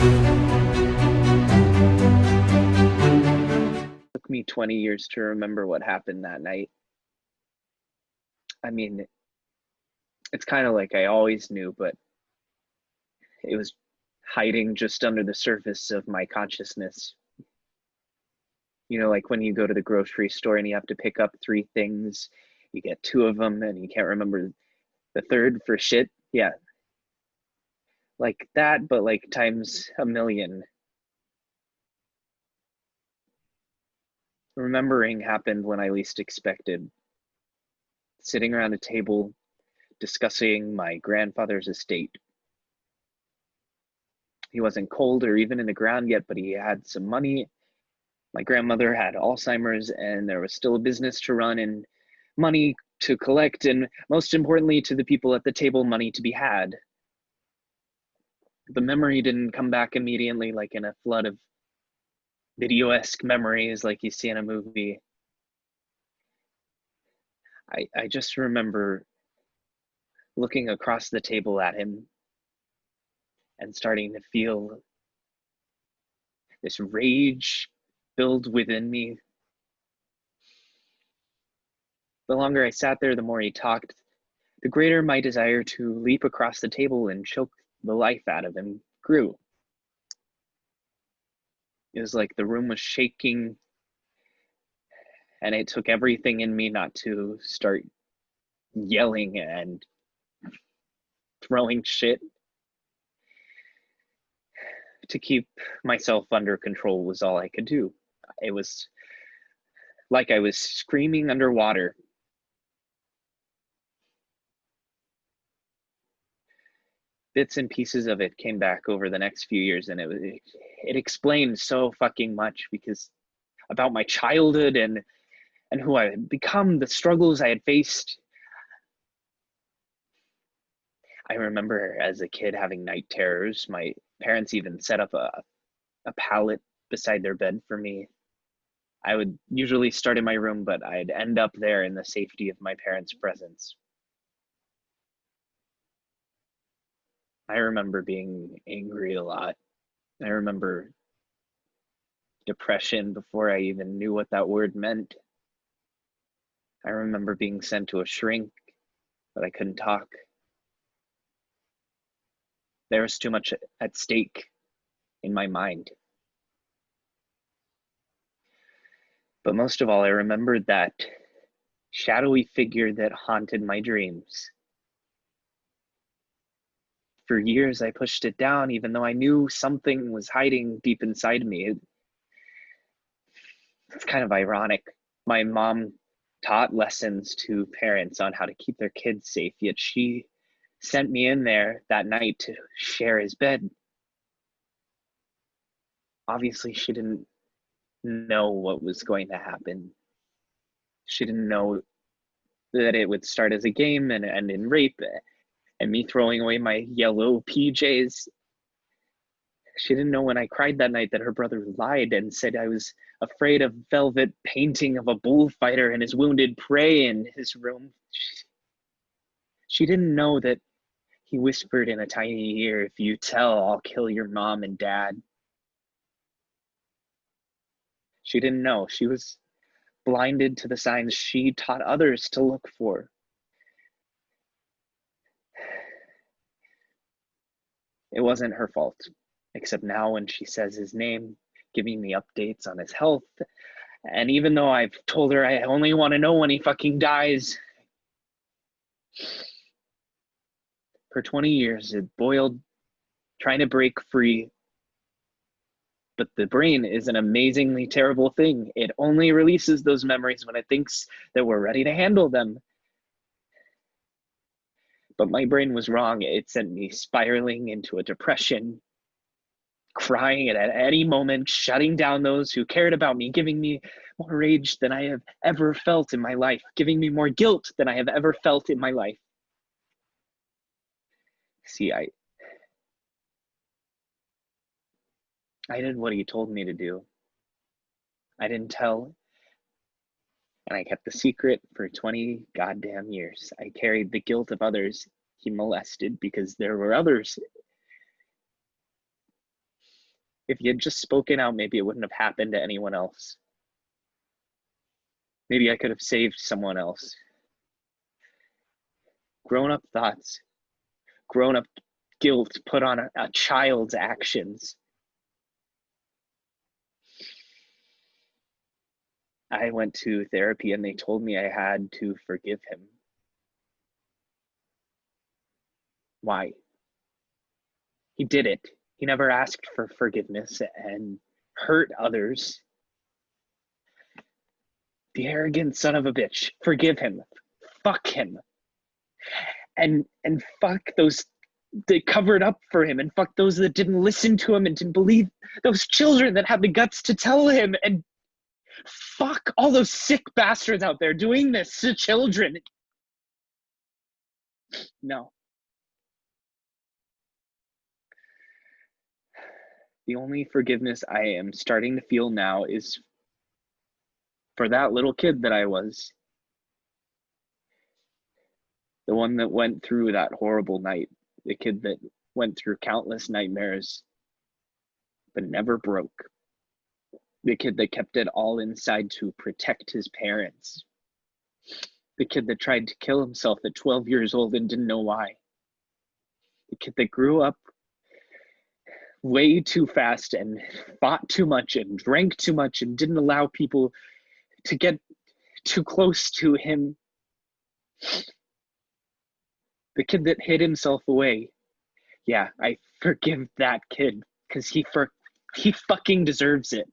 It took me 20 years to remember what happened that night. I mean, it's kind of like I always knew, but it was hiding just under the surface of my consciousness. You know, like when you go to the grocery store and you have to pick up three things, you get two of them and you can't remember the third for shit. Yeah, like that, but like times a million. Remembering happened when I least expected. Sitting around a table discussing my grandfather's estate. He wasn't cold or even in the ground yet, but he had some money. My grandmother had Alzheimer's, and there was still a business to run and money to collect, and most importantly, to the people at the table, money to be had. The memory didn't come back immediately like in a flood of video-esque memories like you see in a movie. I just remember looking across the table at him and starting to feel this rage build within me. The longer I sat there, the more he talked, the greater my desire to leap across the table and choke the life out of him grew. It was like the room was shaking, and it took everything in me not to start yelling and throwing shit. To keep myself under control was all I could do. It was like I was screaming underwater. Bits and pieces of it came back over the next few years, and it explained so fucking much because about my childhood and who I had become, the struggles I had faced. I remember as a kid having night terrors. My parents even set up a pallet beside their bed for me. I would usually start in my room, but I'd end up there in the safety of my parents' presence. I remember being angry a lot. I remember depression before I even knew what that word meant. I remember being sent to a shrink, but I couldn't talk. There was too much at stake in my mind. But most of all, I remembered that shadowy figure that haunted my dreams. For years, I pushed it down, even though I knew something was hiding deep inside me. It's kind of ironic. My mom taught lessons to parents on how to keep their kids safe, yet she sent me in there that night to share his bed. Obviously, she didn't know what was going to happen. She didn't know that it would start as a game and end in rape and me throwing away my yellow PJs. She didn't know when I cried that night that her brother lied and said I was afraid of velvet painting of a bullfighter and his wounded prey in his room. She didn't know that he whispered in a tiny ear, "If you tell, I'll kill your mom and dad." She didn't know. She was blinded to the signs she taught others to look for. It wasn't her fault, except now when she says his name, giving me updates on his health. And even though I've told her I only want to know when he fucking dies, for 20 years it boiled trying to break free. But the brain is an amazingly terrible thing. It only releases those memories when it thinks that we're ready to handle them. But my brain was wrong. It sent me spiraling into a depression, crying at any moment, shutting down those who cared about me, giving me more rage than I have ever felt in my life, giving me more guilt than I have ever felt in my life. See, I did what he told me to do. I didn't tell, and I kept the secret for 20 goddamn years. I carried the guilt of others he molested because there were others. If he had just spoken out, maybe it wouldn't have happened to anyone else. Maybe I could have saved someone else. Grown-up thoughts, grown-up guilt put on a child's actions. I went to therapy and they told me I had to forgive him. Why? He did it. He never asked for forgiveness and hurt others. The arrogant son of a bitch. Forgive him. Fuck him. And fuck those that covered up for him, and fuck those that didn't listen to him and didn't believe, those children that had the guts to tell him, and fuck all those sick bastards out there doing this to children. No. The only forgiveness I am starting to feel now is for that little kid that I was. The one that went through that horrible night. The kid that went through countless nightmares but never broke. The kid that kept it all inside to protect his parents. The kid that tried to kill himself at 12 years old and didn't know why. The kid that grew up way too fast and fought too much and drank too much and didn't allow people to get too close to him. The kid that hid himself away. Yeah, I forgive that kid because he fucking deserves it.